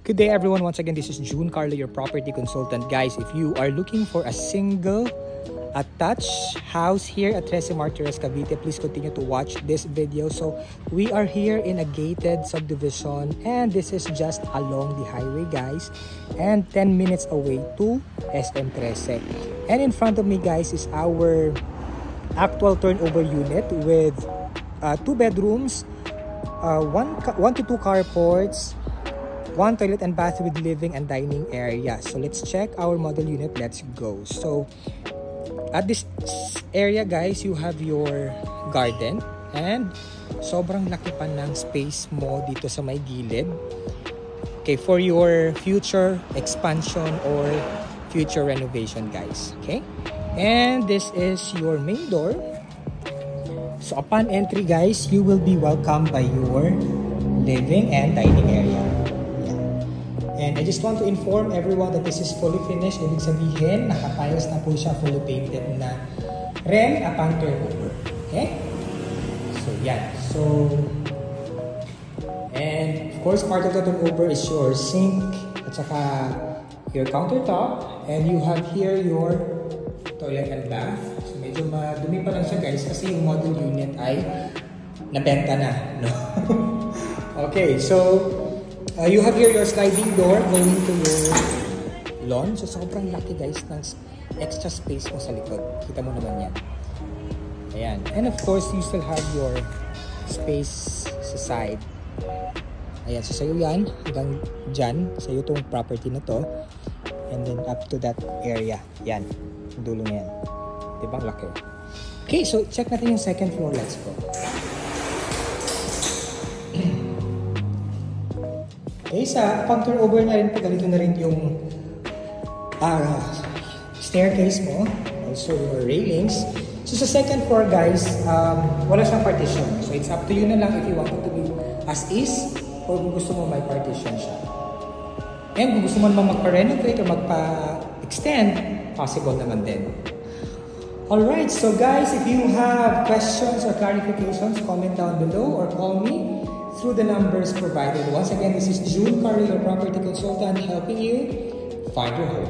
Good day everyone, once again this is June Carlo, your property consultant. Guys, if you are looking for a single attached house here at Trece Martires, Cavite, please continue to watch this video. So we are here in a gated subdivision and this is just along the highway, guys, and 10 minutes away to SM Trece. And in front of me, guys, is our actual turnover unit with 2 bedrooms, 1 to 2 carports, 1 toilet and bath with living and dining area. So let's check our model unit. Let's go. So at this area, guys, you have your garden and sobrang laki pa ng space mo dito sa may gilid. Okay, for your future expansion or future renovation, guys. Okay, and this is your main door. So upon entry, guys, you will be welcomed by your living and dining area. And I just want to inform everyone that this is fully finished. Ibig sabihin, nakapayos na po siya, fully painted na rin upon turnover. Okay? So, yan. So, and of course, part of the turnover is your sink at saka your countertop. And you have here your toilet and bath. So, medyo madumi pa lang siya, guys, kasi yung model unit ay nabenta na. No? Okay, so you have here your sliding door going to your lawn. So, sobrang laki, guys, ng extra space mo sa likod. Kita mo naman yan. Ayan. And of course, you still have your space sa side. Ayan. So, sa'yo yan. Hanggang dyan. Sa'yo itong property na to. And then up to that area. Yan. Yung dulo na yan. Diba? Laki. Okay. So, check natin yung second floor. Let's go. Okay, sa upon turnover na rin po, ganito na rin yung staircase mo, also your railings. So sa second floor, guys, wala siyang partition. So it's up to you na lang if you want it to be as is or kung gusto mo may partition siya. And kung gusto mo naman magpa-renovate or magpa-extend, possible naman din. Alright, so guys, if you have questions or clarifications, comment down below or call me through the numbers provided. Once again, this is June Carlo, your property consultant, helping you find your home.